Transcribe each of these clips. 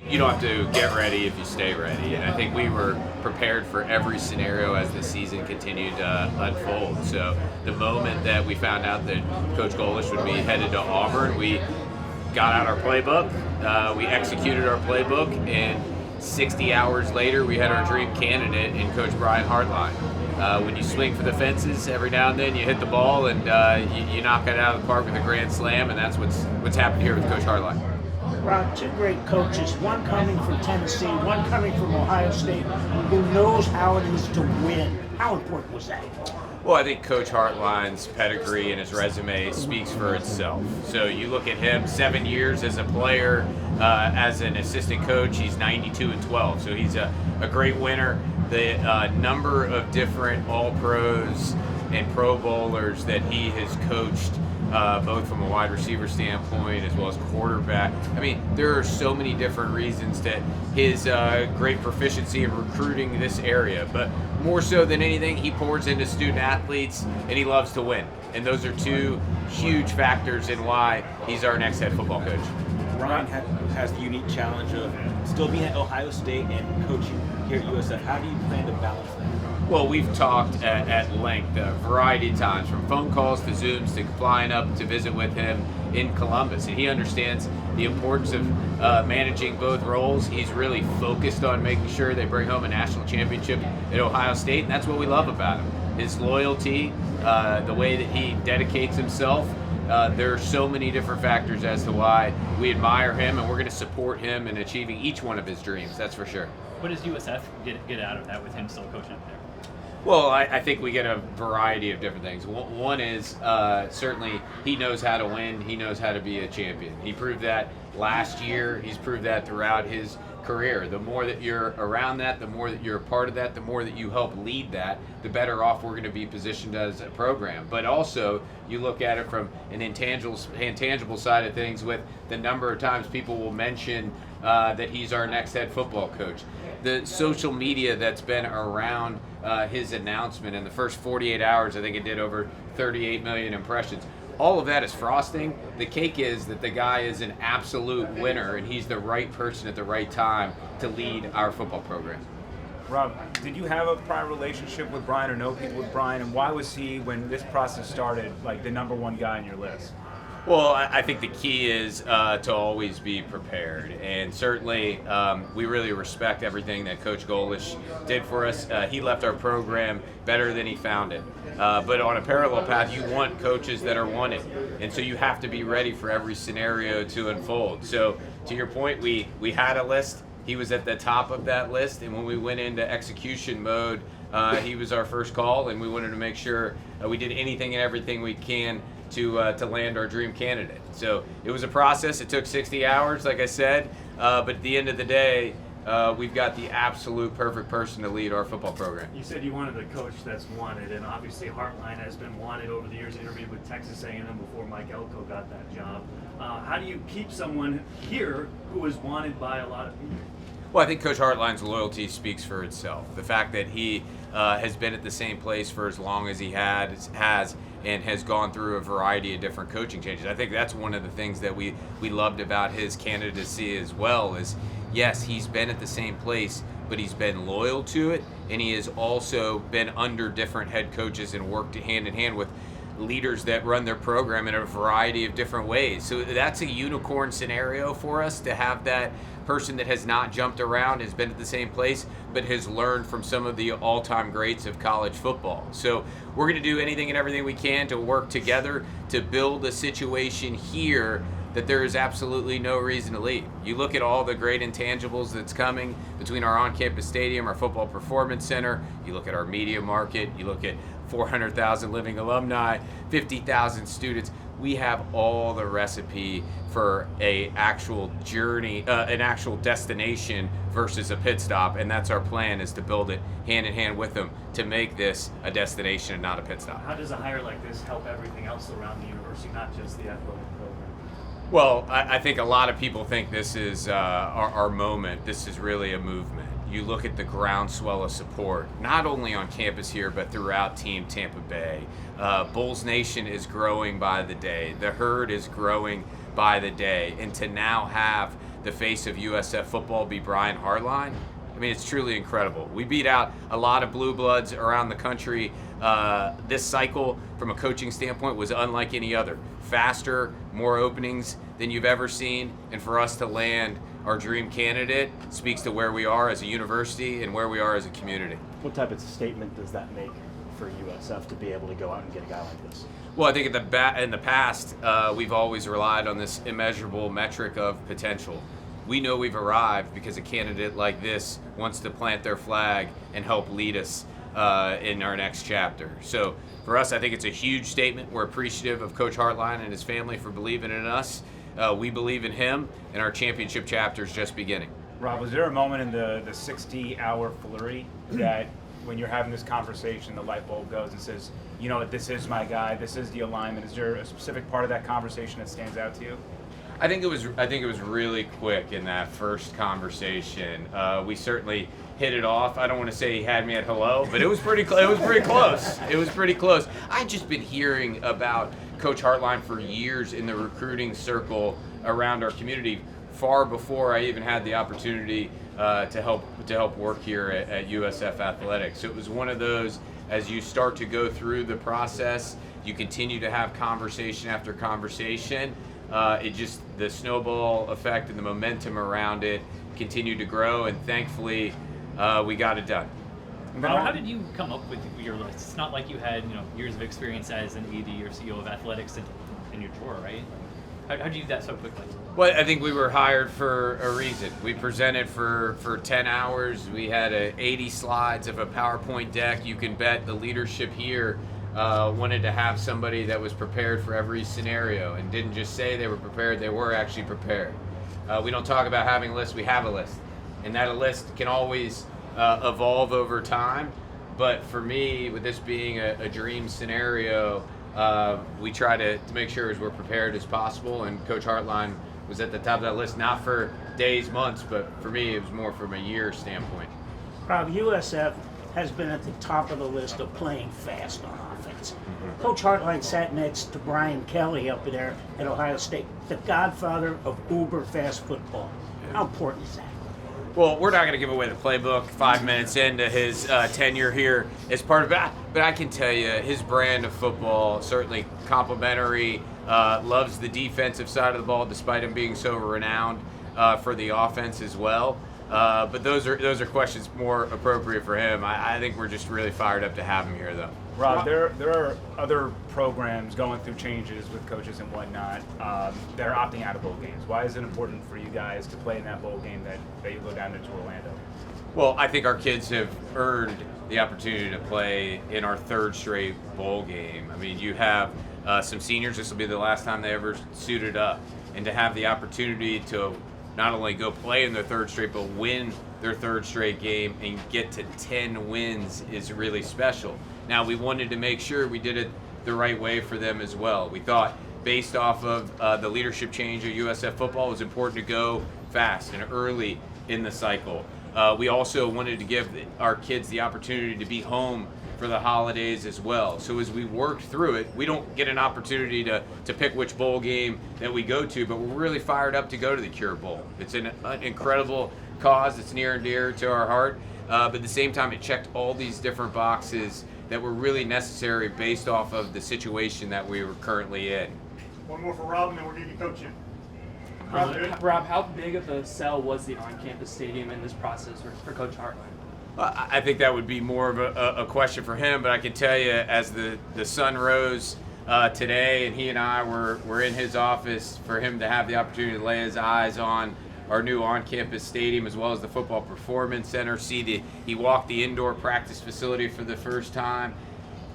you don't have to get ready if you stay ready. And I think we were prepared for every scenario as the season continued to unfold. So the moment that we found out that Coach Golish would be headed to Auburn, we got out our playbook, we executed our playbook, and 60 hours later we had our dream candidate in Coach Brian Hardline. When you swing for the fences, every now and then you hit the ball and you knock it out of the park with a grand slam, and that's what's happened here with Coach Hartline. Rob, two great coaches, one coming from Tennessee, one coming from Ohio State, who knows how it is to win. How important was that? Well, I think Coach Hartline's pedigree and his resume speaks for itself. So you look at him, 7 years as a player, as an assistant coach, he's 92-12. So he's a great winner. The number of different All-Pros and Pro Bowlers that he has coached, both from a wide receiver standpoint as well as quarterback. I mean, there are so many different reasons that his great proficiency in recruiting this area, but more so than anything, he pours into student athletes and he loves to win. And those are two huge factors in why he's our next head football coach. Brian has the unique challenge of still being at Ohio State and coaching here at USF. How do you plan to balance that? Well, we've talked at length a variety of times, from phone calls to Zooms to flying up to visit with him in Columbus. And he understands the importance of managing both roles. He's really focused on making sure they bring home a national championship at Ohio State, and that's what we love about him. His loyalty, the way that he dedicates himself. There are so many different factors as to why we admire him, and we're going to support him in achieving each one of his dreams, that's for sure. What does USF get out of that with him still coaching up there? Well, I think we get a variety of different things. One is certainly he knows how to win. He knows how to be a champion. He proved that last year. He's proved that throughout his career. The more that you're around that, the more that you're a part of that, the more that you help lead that, the better off we're going to be positioned as a program. But also, you look at it from an intangible side of things with the number of times people will mention that he's our next head football coach. The social media that's been around his announcement in the first 48 hours, I think it did over 38 million impressions. All of that is frosting. The cake is that the guy is an absolute winner, and he's the right person at the right time to lead our football program. Rob, did you have a prior relationship with Brian or know people with Brian, and why was he, when this process started, like the number one guy on your list? Well, I think the key is to always be prepared, and certainly we really respect everything that Coach Golish did for us. He left our program better than he found it. But on a parallel path, you want coaches that are wanted, and so you have to be ready for every scenario to unfold. So to your point, we had a list. He was at the top of that list, and when we went into execution mode, he was our first call, and we wanted to make sure we did anything and everything we can to land our dream candidate. So it was a process. It took 60 hours, like I said, but at the end of the day, we've got the absolute perfect person to lead our football program. You said you wanted a coach that's wanted, and obviously Hartline has been wanted over the years. Interviewed with Texas A&M before Mike Elko got that job. How do you keep someone here who is wanted by a lot of people? Well, I think Coach Hartline's loyalty speaks for itself. The fact that he has been at the same place for as long as he has and has gone through a variety of different coaching changes. I think that's one of the things that we loved about his candidacy as well is, yes, he's been at the same place, but he's been loyal to it, and he has also been under different head coaches and worked hand in hand with leaders that run their program in a variety of different ways. So that's a unicorn scenario for us to have that person that has not jumped around, has been at the same place, but has learned from some of the all-time greats of college football. So we're going to do anything and everything we can to work together to build a situation here that there is absolutely no reason to leave. You look at all the great intangibles that's coming between our on-campus stadium, our football performance center, you look at our media market, you look at 400,000 living alumni, 50,000 students. We have all the recipe for a actual journey, an actual destination versus a pit stop, and that's our plan, is to build it hand in hand with them to make this a destination and not a pit stop. How does a hire like this help everything else around the university, not just the athletic program? Well, I think a lot of people think this is our moment. This is really a movement. You look at the groundswell of support, not only on campus here, but throughout Team Tampa Bay. Bulls Nation is growing by the day. The herd is growing by the day. And to now have the face of USF football be Brian Hardline. I mean, it's truly incredible. We beat out a lot of blue bloods around the country. This cycle, from a coaching standpoint, was unlike any other. Faster, more openings than you've ever seen, and for us to land our dream candidate speaks to where we are as a university and where we are as a community. What type of statement does that make for USF to be able to go out and get a guy like this? Well, I think in the past, we've always relied on this immeasurable metric of potential. We know we've arrived because a candidate like this wants to plant their flag and help lead us in our next chapter. So for us, I think it's a huge statement. We're appreciative of Coach Hartline and his family for believing in us. We believe in him, and our championship chapter is just beginning. Rob, was there a moment in the 60-hour flurry that when you're having this conversation, the light bulb goes and says, you know what, this is my guy, this is the alignment? Is there a specific part of that conversation that stands out to you? I think it was really quick in that first conversation. We certainly hit it off. I don't want to say he had me at hello, but it was pretty close. It was pretty close. I'd just been hearing about Coach Hartline for years in the recruiting circle around our community, far before I even had the opportunity to help work here at USF Athletics. So it was one of those, as you start to go through the process, you continue to have conversation after conversation. The snowball effect and the momentum around it continued to grow, and thankfully we got it done. How did you come up with your list? It's not like you had years of experience as an AD or CEO of athletics in your drawer, right? How did you do that so quickly? Well, I think we were hired for a reason. We presented for 10 hours. We had 80 slides of a PowerPoint deck. You can bet the leadership here wanted to have somebody that was prepared for every scenario and didn't just say they were prepared, they were actually prepared. We don't talk about having a list, we have a list. And that a list can always evolve over time. But for me, with this being a dream scenario, we try to make sure as we're prepared as possible. And Coach Hartline was at the top of that list, not for days, months, but for me, it was more from a year standpoint. Rob, USF has been at the top of the list of playing fast on offense. Coach Hartline sat next to Brian Kelly up there at Ohio State, the godfather of uber fast football. How important is that? Well, we're not going to give away the playbook 5 minutes into his tenure here as part of that, but I can tell you his brand of football, certainly complimentary, loves the defensive side of the ball despite him being so renowned for the offense as well. But those are questions more appropriate for him. I think we're just really fired up to have him here, though. Rob, there are other programs going through changes with coaches and whatnot that are opting out of bowl games. Why is it important for you guys to play in that bowl game that you go down to Orlando? Well, I think our kids have earned the opportunity to play in our third straight bowl game. I mean, you have some seniors. This will be the last time they ever suited up. And to have the opportunity to not only go play in their third straight, but win their third straight game and get to 10 wins is really special. Now, we wanted to make sure we did it the right way for them as well. We thought, based off of the leadership change of USF football, it was important to go fast and early in the cycle. We also wanted to give our kids the opportunity to be home for the holidays as well. So as we worked through it, we don't get an opportunity to pick which bowl game that we go to, but we're really fired up to go to the Cure Bowl. It's an incredible cause. It's near and dear to our heart. But at the same time, it checked all these different boxes that were really necessary based off of the situation that we were currently in. One more for Rob, and then we're going to coach you. Rob, how big of a sell was the on-campus stadium in this process for Coach Hartline? I think that would be more of a question for him, but I can tell you as the sun rose today and he and I were in his office, for him to have the opportunity to lay his eyes on our new on-campus stadium as well as the Football Performance Center, he walked the indoor practice facility for the first time.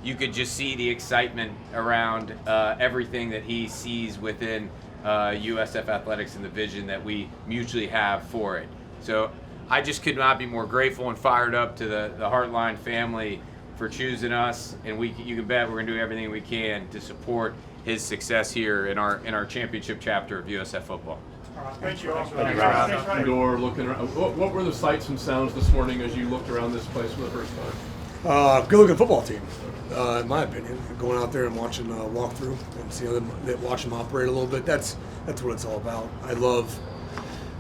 You could just see the excitement around everything that he sees within USF Athletics and the vision that we mutually have for it. So I just could not be more grateful and fired up to the Hartline family for choosing us, and you can bet we're going to do everything we can to support his success here in our championship chapter of USF football. Thank you. Indoor, looking around. What were the sights and sounds this morning as you looked around this place for the first time? Good looking football team, in my opinion. Going out there and watching walk through and see them, watch them operate a little bit. That's what it's all about. I love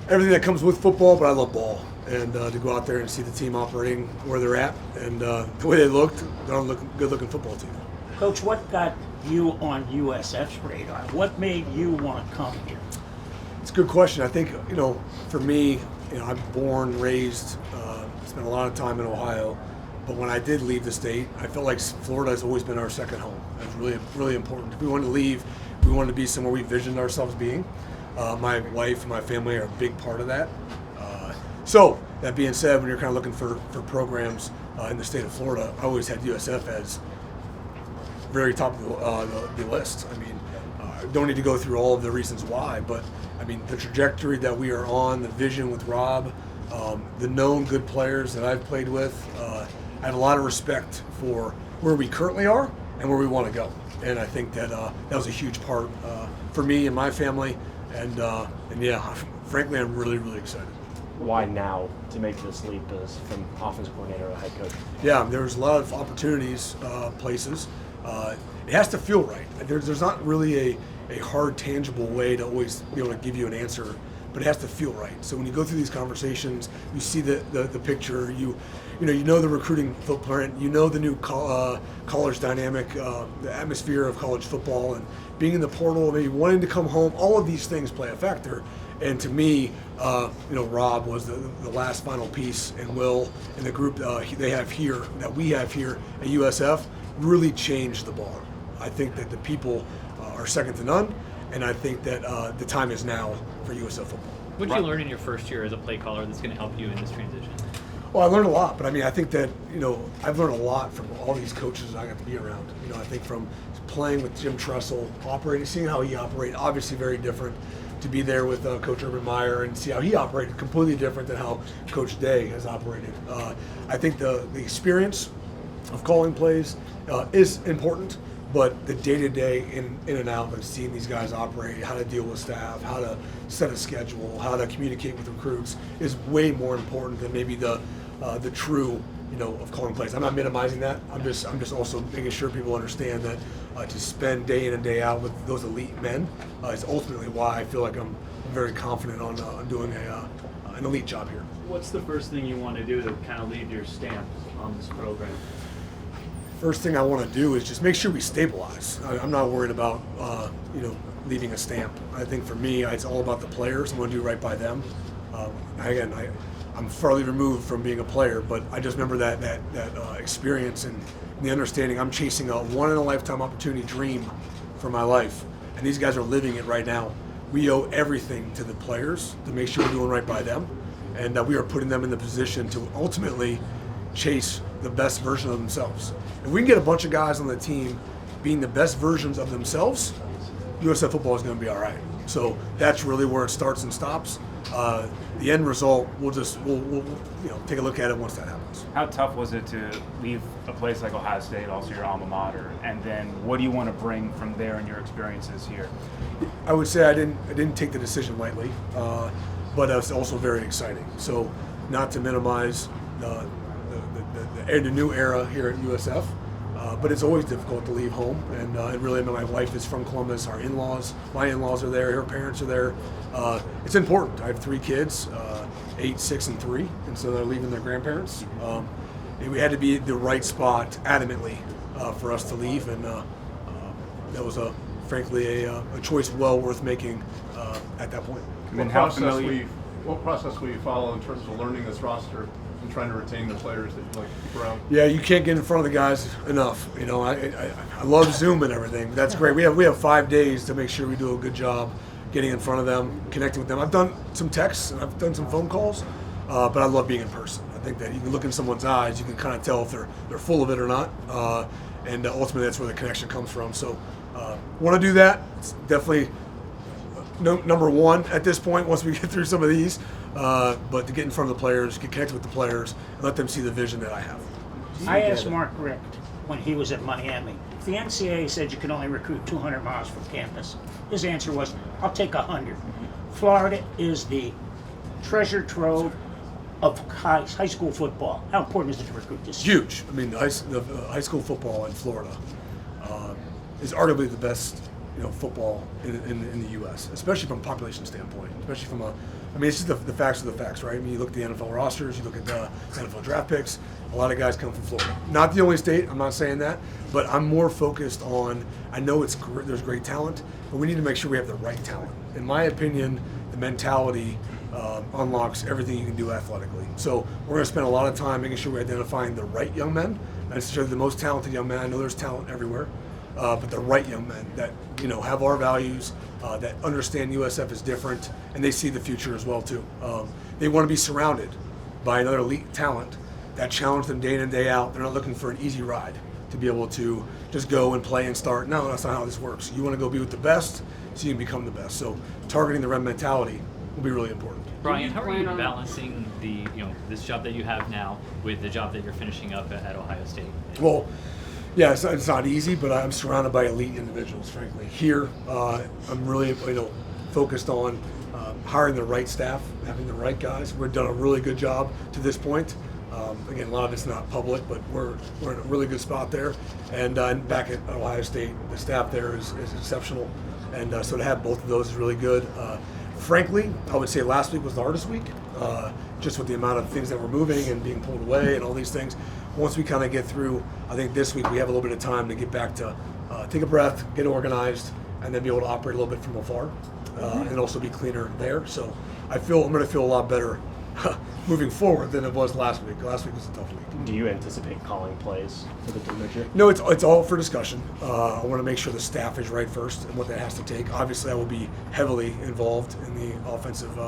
everything that comes with football, but I love ball. And to go out there and see the team operating where they're at and the way they looked, they're a good-looking football team. Coach, what got you on USF's radar? What made you want to come here? It's a good question. I think, for me, I'm born, raised, spent a lot of time in Ohio. But when I did leave the state, I felt like Florida has always been our second home. It was really, really important. If we wanted to leave, we wanted to be somewhere we visioned ourselves being. My wife and my family are a big part of that. So that being said, when you're kind of looking for programs in the state of Florida, I always had USF as very top of the list. I mean, don't need to go through all of the reasons why, but I mean, the trajectory that we are on, the vision with Rob, the known good players that I've played with, I have a lot of respect for where we currently are and where we want to go. And I think that that was a huge part for me and my family. And yeah, frankly, I'm really, really excited. Why now to make this leap as from offensive coordinator to head coach? Yeah, there's a lot of opportunities, places. It has to feel right. There's not really a hard, tangible way to always be able to give you an answer, but it has to feel right. So when you go through these conversations, you see the picture, you know the recruiting footprint, you know the new college dynamic, the atmosphere of college football, and being in the portal, maybe wanting to come home. All of these things play a factor. And to me, Rob was the last final piece, and Will and the group they have here, that we have here at USF, really changed the bar. I think that the people are second to none, and I think that the time is now for USF football. What did you learn in your first year as a play caller that's going to help you in this transition? Well, I learned a lot, but I mean, I think that, I've learned a lot from all these coaches I got to be around. I think from playing with Jim Tressel, seeing how he operated, obviously very different. To be there with Coach Urban Meyer and see how he operated, completely different than how Coach Day has operated. I think the experience of calling plays is important, but the day-to-day in and out of seeing these guys operate, how to deal with staff, how to set a schedule, how to communicate with recruits is way more important than maybe the true, of calling plays. I'm not minimizing that. I'm just also making sure people understand that to spend day in and day out with those elite men is ultimately why I feel like I'm very confident on doing an elite job here. What's the first thing you want to do to kind of leave your stamp on this program? First thing I want to do is just make sure we stabilize. I'm not worried about leaving a stamp. I think for me, it's all about the players. I want to do right by them. I'm fairly removed from being a player, but I just remember that experience and the understanding. I'm chasing a one-in-a-lifetime opportunity dream for my life, and these guys are living it right now. We owe everything to the players to make sure we're doing right by them, and that we are putting them in the position to ultimately chase the best version of themselves. If we can get a bunch of guys on the team being the best versions of themselves, USF football is going to be all right. So that's really where it starts and stops. The end result, we'll take a look at it once that happens. How tough was it to leave a place like Ohio State, also your alma mater, and then what do you want to bring from there and your experiences here? I would say I didn't take the decision lightly, but it was also very exciting. So not to minimize the new era here at USF, but it's always difficult to leave home. And really, my wife is from Columbus. My in-laws are there. Her parents are there. It's important. I have 3 kids, 8, 6, and 3, and so they're leaving their grandparents. We had to be at the right spot, adamantly, for us to leave, and that was frankly a choice well worth making at that point. What process will you follow in terms of learning this roster and trying to retain the players that you like to keep around? Yeah, you can't get in front of the guys enough. I love Zoom and everything. But that's great. We have 5 days to make sure we do a good job getting in front of them, connecting with them. I've done some texts and I've done some phone calls, but I love being in person. I think that you can look in someone's eyes, you can kind of tell if they're full of it or not, and ultimately that's where the connection comes from. So want to do that. It's definitely number one at this point once we get through some of these, but to get in front of the players, get connected with the players, and let them see the vision that I have. I asked Mark Richt when he was at Miami, if the NCAA said you could only recruit 200 miles from campus, his answer was, I'll take 100. Florida is the treasure trove of high school football. How important is it to recruit this? Huge. I mean, the high school football in Florida is arguably the best football in the U.S., especially from a population standpoint, especially from a I mean, it's just the facts are the facts, right? I mean, you look at the NFL rosters, you look at the NFL draft picks, a lot of guys come from Florida. Not the only state, I'm not saying that, but I'm more focused on, I know there's great talent, but we need to make sure we have the right talent. In my opinion, the mentality unlocks everything you can do athletically. So we're going to spend a lot of time making sure we're identifying the right young men, not necessarily the most talented young men. I know there's talent everywhere, but the right young men that have our values, that understand USF is different, and they see the future as well too. They want to be surrounded by another elite talent that challenge them day in and day out. They're not looking for an easy ride to be able to just go and play and start. No, that's not how this works. You want to go be with the best so you can become the best. So targeting the Red mentality will be really important. Brian, how are you balancing the this job that you have now with the job that you're finishing up at Ohio State? Well, yeah, it's not easy, but I'm surrounded by elite individuals, frankly. Here, I'm really focused on hiring the right staff, having the right guys. We've done a really good job to this point. Again, a lot of it's not public, but we're in a really good spot there. And back at Ohio State, the staff there is exceptional. And so to have both of those is really good. Frankly, I would say last week was the hardest week, just with the amount of things that were moving and being pulled away and all these things. Once we kind of get through, I think this week we have a little bit of time to get back to take a breath, get organized, and then be able to operate a little bit from afar, and also be cleaner there. So I'm going to feel a lot better moving forward than it was last week. Last week was a tough week. Do you anticipate calling plays for the team this year? No, it's all for discussion. I want to make sure the staff is right first and what that has to take. Obviously, I will be heavily involved in the offensive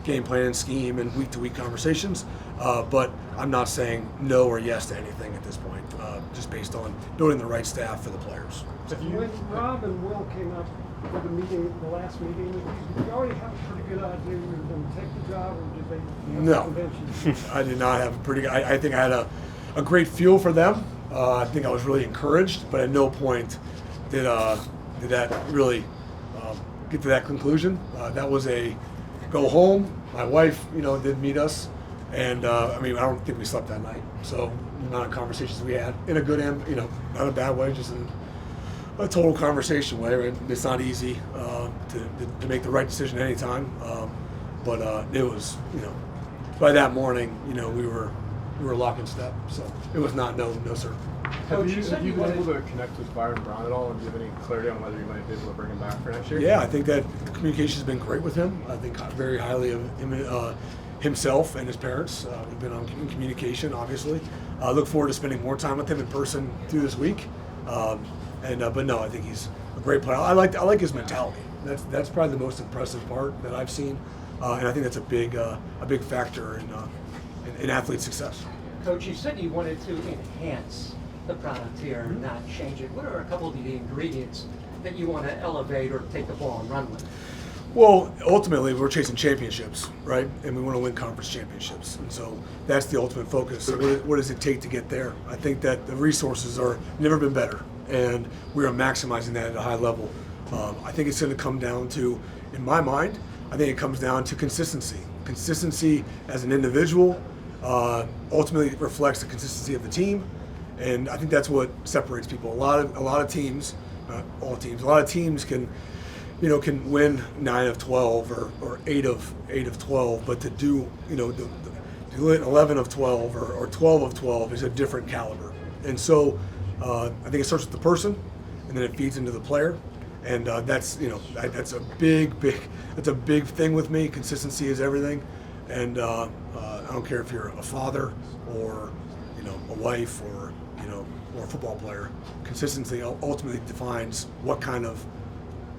game plan and scheme and week-to-week conversations, but I'm not saying no or yes to anything at this point, just based on building the right staff for the players. When Rob and Will came up for the last meeting, did you already have a pretty good idea you were going to take the job, or did they have to convince you? I did not have a pretty good, I think I had a great feel for them. I think I was really encouraged, but at no point did that really get to that conclusion. That was a go home. My wife, did meet us, and I don't think we slept that night. So the amount of conversations we had, in a good and not a bad way, just in a total conversation way. Right? It's not easy to make the right decision anytime, but it was by that morning we were lock and step. So it was not no sir. Have you been able to connect with Byron Brown at all, and do you have any clarity on whether you might be able to bring him back for next year? Yeah, I think that the communication has been great with him. I think very highly of him, himself and his parents. We've been in communication, obviously. I look forward to spending more time with him in person through this week. But no, I think he's a great player. I like his mentality. That's probably the most impressive part that I've seen, and I think that's a big factor in athlete success. Coach, you said you wanted to enhance the product here and not change it. What are a couple of the ingredients that you want to elevate or take the ball and run with? Well, ultimately, we're chasing championships, right? And we want to win conference championships. And so that's the ultimate focus. So what does it take to get there? I think that the resources are never been better, and we are maximizing that at a high level. I think it's going to come down to, in my mind, I think it comes down to consistency. Consistency as an individual ultimately reflects the consistency of the team, and I think that's what separates people. A lot of teams, not all teams, a lot of teams can win 9 of 12 or 8 of 12, but to do do it 11 of 12 or 12 of 12 is a different caliber. And so I think it starts with the person, and then it feeds into the player, and that's a big thing with me. Consistency is everything, and I don't care if you're a father or a wife or a football player. Consistency ultimately defines what kind of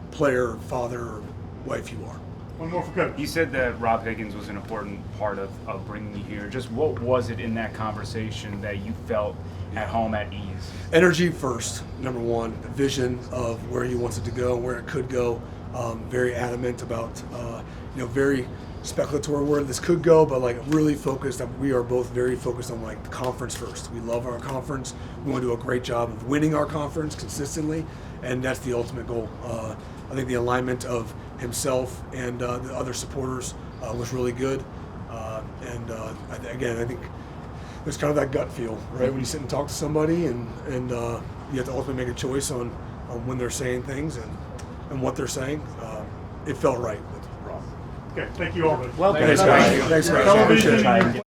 player, father, or wife you are. One more for Coach. You said that Rob Higgins was an important part of bringing you here. Just what was it in that conversation that you felt at home, at ease? Energy first, number one. The vision of where he wants it to go, where it could go. Very adamant about, very speculatory where this could go, but really focused. We are both very focused on the conference first. We love our conference. We want to do a great job of winning our conference consistently, and that's the ultimate goal. I think the alignment of himself and the other supporters was really good. I think there's kind of that gut feel, right? When you sit and talk to somebody and you have to ultimately make a choice on when they're saying things and what they're saying. It felt right with Rob. Okay, thank you all. Welcome. Thanks, guys. Thanks, guys. Television. Appreciate it.